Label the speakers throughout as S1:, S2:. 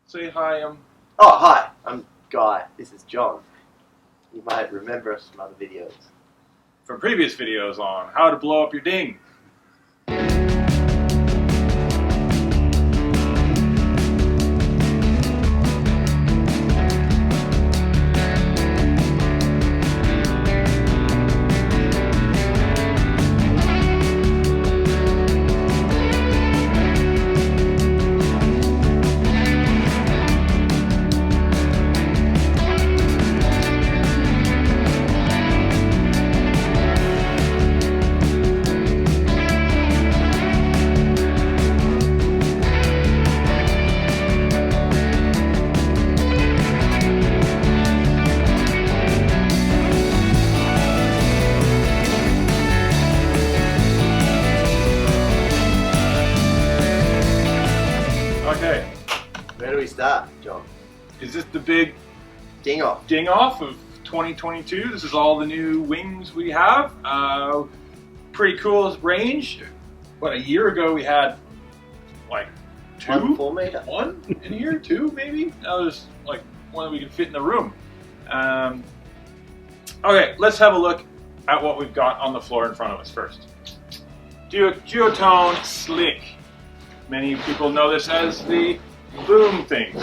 S1: Say hi.
S2: Oh, hi. I'm Guy. This is John. You might remember us from other videos.
S1: From previous videos on how to blow up your ding. Okay,
S2: Where do we start, John?
S1: is this the big
S2: Ding off.
S1: ding off of 2022? This is all the new wings we have. Pretty cool range. What, a year ago we had like two?
S2: 1 4 meter.
S1: One in here? Two maybe? That was like one that we could fit in the room. Okay, let's have a look at what we've got on the floor in front of us first. Duotone Slick. Many people know this as the boom thing.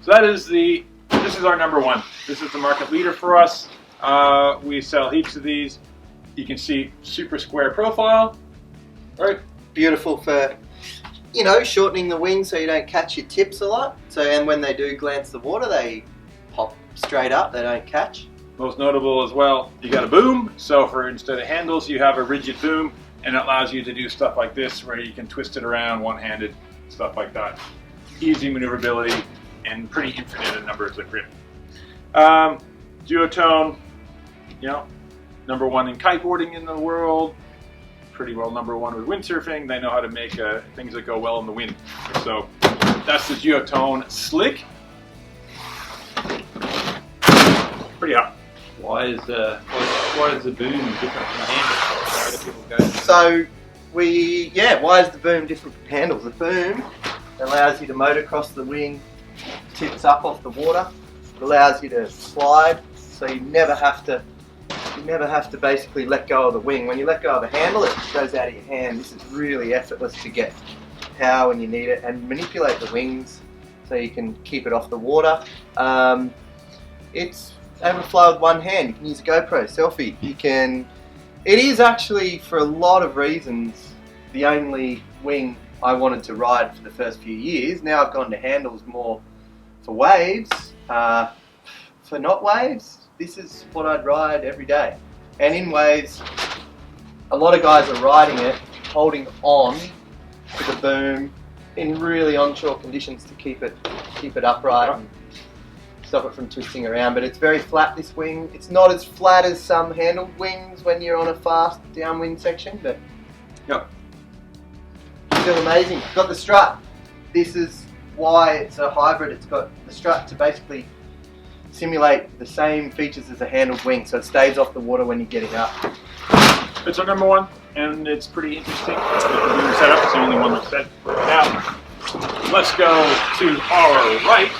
S1: So this is our number one. This is the market leader for us. We sell heaps of these. You can see super square profile, right?
S2: Beautiful for, shortening the wing so you don't catch your tips a lot. And when they do glance the water, they pop straight up. They don't catch.
S1: Most notable as well, you got a boom. So for instead of handles, you have a rigid boom, and it allows you to do stuff like this, where you can twist it around one-handed, stuff like that. Easy maneuverability and pretty infinite in numbers of grip. Duotone, number one in kiteboarding in the world. Pretty well number one with windsurfing. They know how to make things that go well in the wind. So that's the Duotone Slick. Pretty hot.
S3: Why is the boom different from the handle? Why do people go?
S2: So why is the boom different from handles? The boom allows you to motocross the wing, tips up off the water. It allows you to slide, so you never have to basically let go of the wing. When you let go of the handle, it goes out of your hand. This is really effortless to get power when you need it and manipulate the wings so you can keep it off the water. It's overflow with one hand. You can use a GoPro selfie. It is actually, for a lot of reasons, the only wing I wanted to ride for the first few years. Now I've gone to handles more for waves. For not waves, this is what I'd ride every day. And in waves, a lot of guys are riding it, holding on to the boom in really onshore conditions to keep it upright and stop it from twisting around. But it's very flat, this wing. It's not as flat as some handled wings when you're on a fast downwind section, but still amazing. It's got the strut. This is why it's a hybrid. It's got the strut to basically simulate the same features as a handled wing, so it stays off the water when you're getting up.
S1: It's our number one, and it's pretty interesting. The boom setup is the only one that's said. Now, let's go to our right.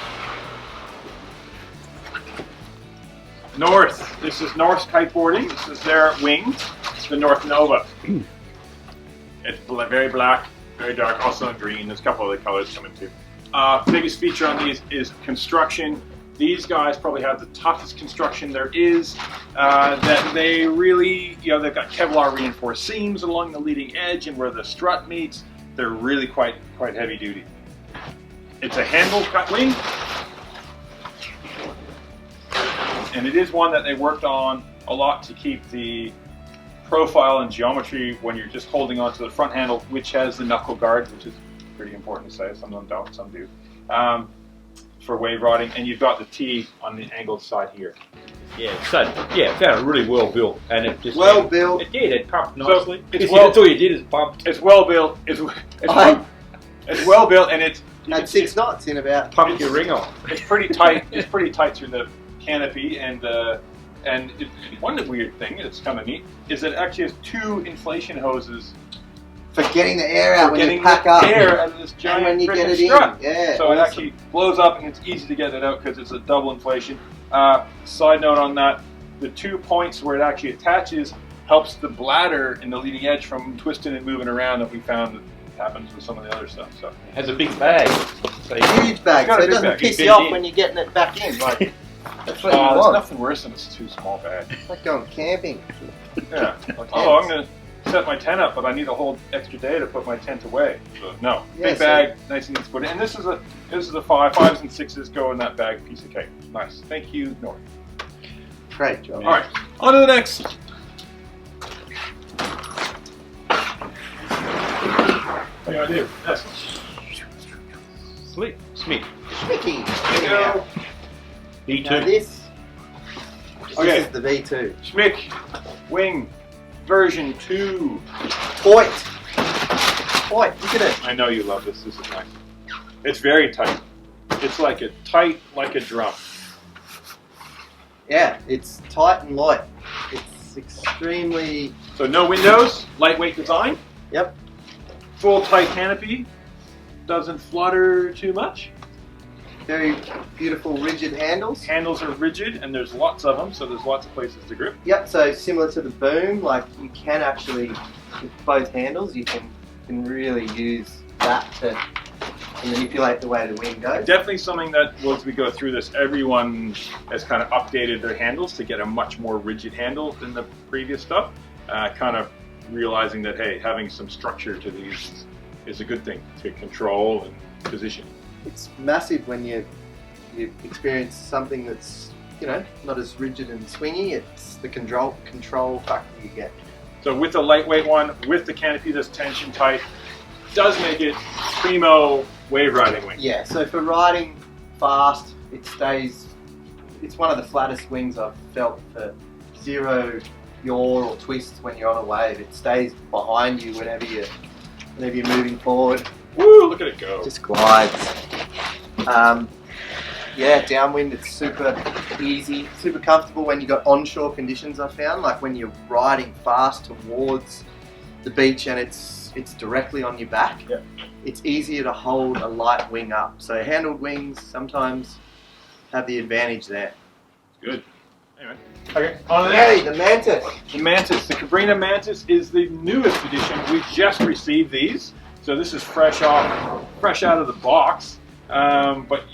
S1: North. This is North Kiteboarding. This is their wing. It's the North Nova. It's very black, very dark, also in green. There's a couple other colors coming too. Biggest feature on these is construction. These guys probably have the toughest construction there is. That they really, they've got Kevlar reinforced seams along the leading edge, and where the strut meets, they're really quite heavy duty. It's a handle cut wing. And it is one that they worked on a lot to keep the profile and geometry when you're just holding onto the front handle, which has the knuckle guard, which is pretty important to say. Some of them don't, some do. For wave riding, and you've got the T on the angled side here.
S3: Yeah, so it found really well built, and it just
S2: Well built.
S3: It did. It pumped nicely.
S1: So
S3: that's all you did is pump.
S1: It's well built. It's well built, and it's
S2: Had 6 knots in about.
S3: Pump your ring off.
S1: It's pretty tight. It's pretty tight through the canopy, and one weird thing that's kind of neat is that it actually has 2 inflation hoses
S2: For getting the air out
S1: for
S2: when
S1: getting
S2: you pack
S1: the
S2: up.
S1: air out of this
S2: And
S1: giant
S2: when you get
S1: frickin'
S2: it in.
S1: strut.
S2: Yeah.
S1: So it
S2: awesome.
S1: actually blows up and it's easy to get it out because it's a double inflation. Side note on that, the 2 points where it actually attaches helps the bladder in the leading edge from twisting and moving around that we found that happens with some of the other stuff. So
S3: It has a big bag. So you
S2: Huge bag,
S1: got
S2: so
S1: a
S2: it
S1: big
S2: doesn't
S1: bag.
S2: piss
S3: You
S2: you
S3: fit it
S2: off
S3: in.
S2: when you're getting it back in. Like, that's what you
S1: there's
S2: want.
S1: nothing worse than it's too small bag.
S2: It's like going camping.
S1: Yeah. Oh, I'm gonna set my tent up, but I need a whole extra day to put my tent away. So no,
S2: Yeah,
S1: big
S2: so-
S1: bag, nice and easy to put in. And this is a 5s and 6s go in that bag. Piece of cake. Nice. Thank you, North.
S2: Great job.
S1: All right, on to the next. What do you want to do? Yes.
S3: sleep. Smeek.
S2: Mickey.
S1: There you go.
S3: B2.
S2: Now this
S1: Okay.
S2: is the V2.
S1: Schmick Wing version 2.
S2: Point. Point. Look at it.
S1: I know you love this. This is nice. It's very tight. It's like a drum.
S2: Yeah, it's tight and light. It's extremely.
S1: So no windows, lightweight design.
S2: Yep.
S1: Full tight canopy. Doesn't flutter too much.
S2: Very beautiful rigid handles.
S1: Handles are rigid and there's lots of them, so there's lots of places to grip.
S2: Yep, so similar to the boom, like you can actually, with both handles, you can really use that to manipulate the way the wing goes.
S1: Definitely something that, as we go through this, everyone has kind of updated their handles to get a much more rigid handle than the previous stuff. Kind of realizing that, hey, having some structure to these is a good thing to control and position.
S2: It's massive when you experience something that's, you know, not as rigid and swingy. It's the control factor you get.
S1: So with the lightweight one, with the canopy that's tension tight, does make it primo wave riding wing.
S2: Yeah, so for riding fast, it stays. It's one of the flattest wings I've felt for zero yaw or twist when you're on a wave. It stays behind you whenever you're moving forward.
S1: Woo, look at it go.
S2: Just glides. Yeah, downwind, it's super easy, super comfortable when you got onshore conditions. I found, like when you're riding fast towards the beach and it's directly on your back.
S1: Yeah.
S2: It's easier to hold a light wing up. So handled wings sometimes have the advantage there.
S1: Good. Anyway. Okay, on to the next.
S2: Hey, the Mantis.
S1: The Mantis, the Cabrinha Mantis is the newest edition. We just received these, so this is fresh out of the box. But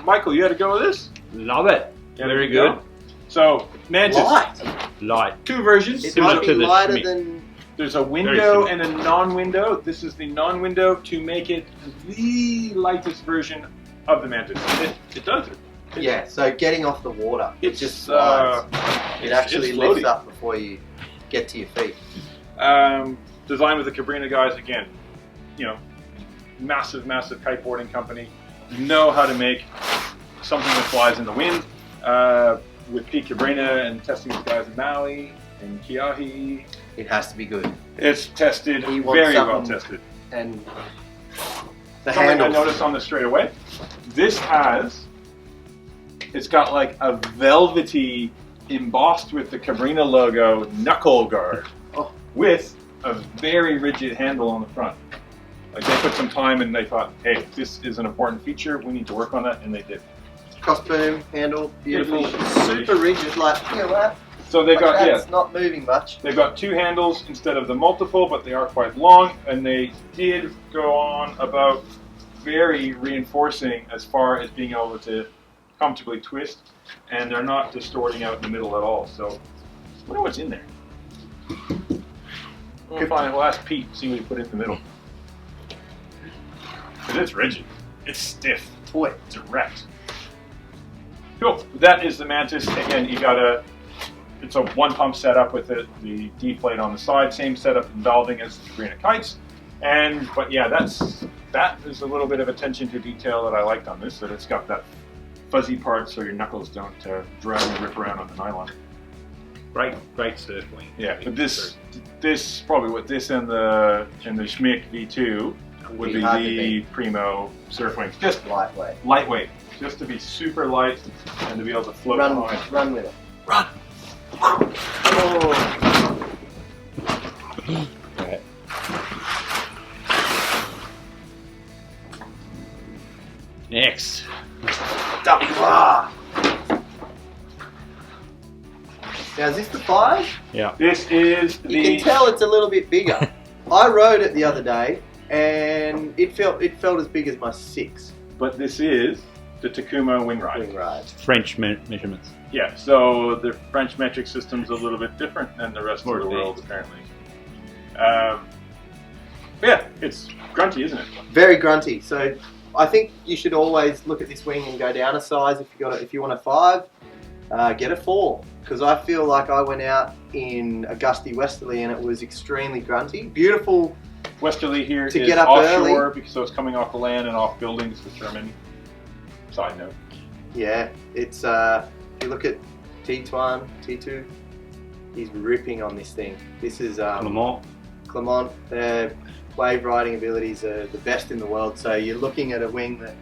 S1: Michael, you had to go with this?
S3: Love it.
S1: Yeah,
S3: Very
S1: there you
S3: good.
S1: go. So Mantis,
S3: Light.
S1: 2 versions.
S2: It
S3: Similar
S2: might be
S3: to the
S2: lighter
S3: Schmick.
S2: than.
S1: There's a window
S3: similar.
S1: and a non-window. This is the non-window to make it the lightest version of the Mantis. It does it.
S2: Yeah, so getting off the water, it
S1: It's
S2: just slides. It actually
S1: it's
S2: lifts
S1: floaty.
S2: up before you get to your feet.
S1: Designed with the Cabrinha guys again. You know, massive kiteboarding company. Know how to make something that flies in the wind. With Pete Cabrinha and testing with guys in Maui and Kiahi,
S2: It has to be good.
S1: it's tested,
S2: He wants
S1: very well
S2: something-
S1: tested.
S2: And the
S1: Something I
S2: handles.
S1: noticed on this straight away. It's got like a velvety, embossed with the Cabrinha logo knuckle guard,
S2: Oh.
S1: with a very rigid handle on the front. Like they put some time and they thought, hey, this is an important feature. We need to work on that, and they did.
S2: Crossboom, handle, beautiful,
S1: Yeah,
S2: super rigid, like, you know what?
S1: So they've got
S2: It's not moving much.
S1: they've got 2 handles instead of the multiple, but they are quite long, and they did go on about very reinforcing as far as being able to comfortably twist, and they're not distorting out in the middle at all. So, I wonder what's in there. We'll ask Pete, see what he put in the middle. Because it's rigid. It's stiff.
S2: Boy,
S1: Direct. Cool. That is the Mantis. Again, it's a 1 pump setup with the D plate on the side. Same setup and valving as the Cabrinha kites. But yeah, that is a little bit of attention to detail that I liked on this. That it's got that fuzzy part so your knuckles don't drag and rip around on the nylon.
S3: Great surf wing.
S1: Yeah, but this probably what this and the Schmick V2 would be
S2: hard to
S1: the
S2: beat.
S1: primo surf wings. Just
S2: lightweight.
S1: lightweight, just to be super light and to be able to float behind.
S2: Run with it.
S1: Run!
S2: Oh.
S3: Right. Next.
S2: WR. Now is this the 5?
S3: Yeah.
S1: This is the.
S2: You can tell it's a little bit bigger. I rode it the other day, and it felt as big as my 6.
S1: But this is the Takuma wing ride.
S2: Wing ride.
S3: French measurements.
S1: Yeah, so the French metric system's a little bit different than the rest of the
S3: More
S1: world, apparently. Yeah, it's grunty, isn't it?
S2: Very grunty. So I think you should always look at this wing and go down a size. If you want a 5, get a 4. Because I feel like I went out in a gusty westerly and it was extremely grunty. Beautiful.
S1: Westerly here
S2: To
S1: is
S2: get up
S1: offshore
S2: early.
S1: because so it's coming off the land and off buildings for Germany. Side note.
S2: Yeah, it's if you look at T1, T2, he's ripping on this thing. This is Clement. Their wave riding abilities are the best in the world. So you're looking at a wing that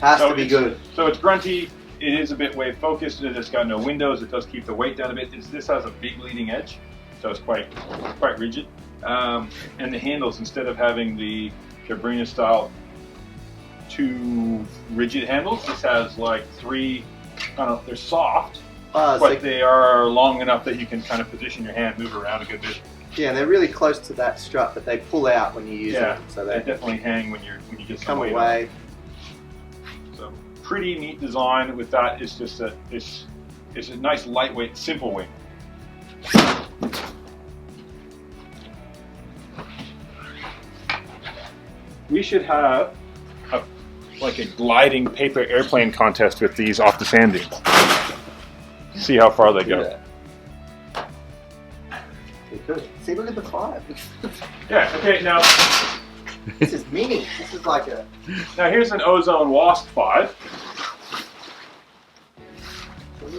S2: has to be good.
S1: So it's grunty. It is a bit wave focused. It's got no windows. It does keep the weight down a bit. This has a big leading edge, so it's quite rigid. And the handles, instead of having the Cabrinha style 2 rigid handles, this has like 3. They're soft, but they are long enough that you can kind of position your hand, move around a good bit.
S2: Yeah, they're really close to that strut, but they pull out when you use them. So
S1: they definitely hang when you get some
S2: come
S1: weight
S2: away.
S1: So pretty neat design with that. It's just it's a nice lightweight, simple wing. We should have like a gliding paper airplane contest with these off the sand dunes. See how far they go.
S2: Yeah. Good. See, look at the 5.
S1: Yeah. Okay. Now
S2: This is mini. This is like a.
S1: Now here's an Ozone Wasp 5,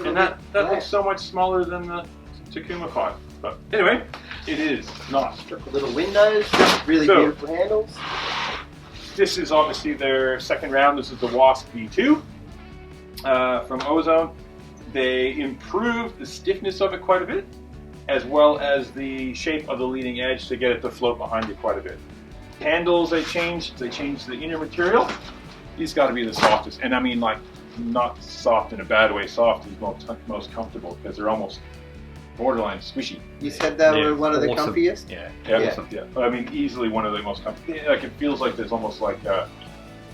S1: and that looks so much smaller than the Takuma 5. But anyway, it is not.
S2: Got the little windows, really beautiful handles.
S1: This is obviously their second round. This is the Wasp V2 from Ozone. They improved the stiffness of it quite a bit, as well as the shape of the leading edge to get it to float behind you quite a bit. Handles they changed the inner material. These got to be the softest, and I mean like not soft in a bad way. Soft is most comfortable because they're almost borderline squishy.
S2: You said they were one of the comfiest?
S1: Yeah. I mean, easily one of the most comfy. Like it feels like there's almost like they're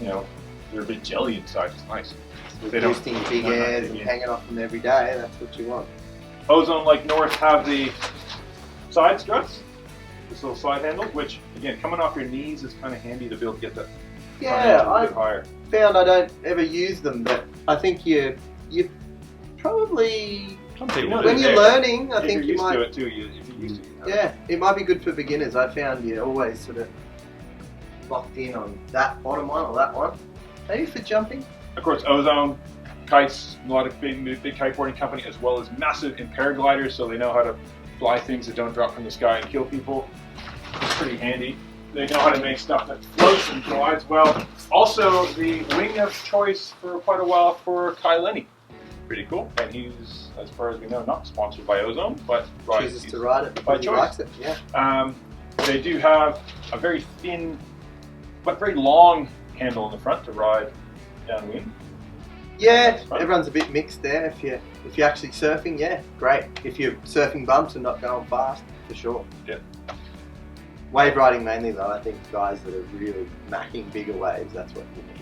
S1: a bit jelly inside. It's nice.
S2: They don't big airs and hanging off them every day. That's what you want.
S1: Ozone, like North, have the side struts, this little side handle, which again, coming off your knees is kind of handy to be able to get that.
S2: Yeah,
S1: I
S2: found I don't ever use them, but I think you probably. When you're learning, I think you might.
S1: If you're used to it.
S2: Yeah, it might be good for beginners. I found you always sort of locked in on that bottom one or that one. Maybe for jumping.
S1: Of course, Ozone, kites, a lot of big kiteboarding company, as well as massive in paragliders, so they know how to fly things that don't drop from the sky and kill people. It's pretty handy. They know how to make stuff that floats and glides well. Also, the wing of choice for quite a while for Kai Lenny. Pretty cool. And he's, as far as we know, not sponsored by Ozone, but
S2: chooses to ride it
S1: by
S2: because he
S1: choice.
S2: likes it. Yeah.
S1: They do have a very thin, but very long handle in the front to ride downwind.
S2: Yeah, everyone's a bit mixed there. If you're actually surfing, yeah, great. If you're surfing bumps and not going fast, for sure.
S1: Yeah.
S2: Wave riding mainly though, I think guys that are really macking bigger waves, that's what you need.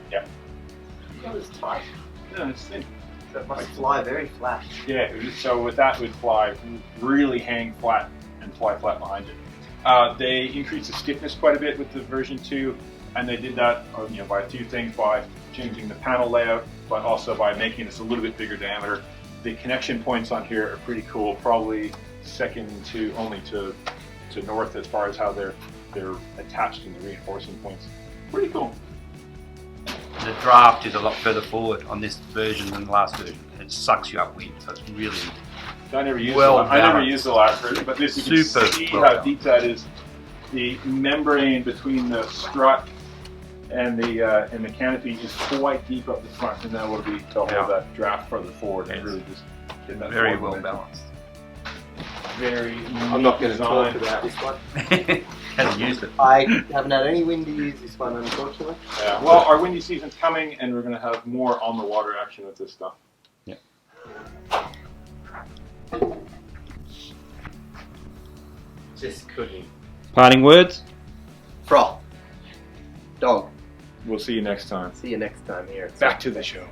S1: Yeah.
S2: That was tight.
S1: Yeah, it's thin.
S2: That must fly very flat.
S1: Yeah, so with that, we'd fly, really hang flat and fly flat behind it. They increased the stiffness quite a bit with the version 2, and they did that by a few things, by changing the panel layout, but also by making this a little bit bigger diameter. The connection points on here are pretty cool, probably second to only to North as far as how they're attached in the reinforcing points. Pretty cool.
S3: The draft is a lot further forward on this version than the last version. It sucks you upwind, so it's really
S1: I never used the last version, but this you can see how deep that is. The membrane between the strut and the canopy is quite deep up the front, and that will be to hold that draft further forward and really just get that
S3: very well balanced.
S1: Very.
S2: I'm not going to talk about this one.
S3: Hasn't used it.
S2: I haven't had any wind to use this one, unfortunately.
S1: Yeah. Well, our windy season's coming, and we're going to have more on the water action with this stuff.
S3: Yeah.
S2: Just couldn't.
S3: Parting words?
S2: Frog. Dog.
S1: We'll see you next time.
S2: See you next time here.
S1: Back to the show.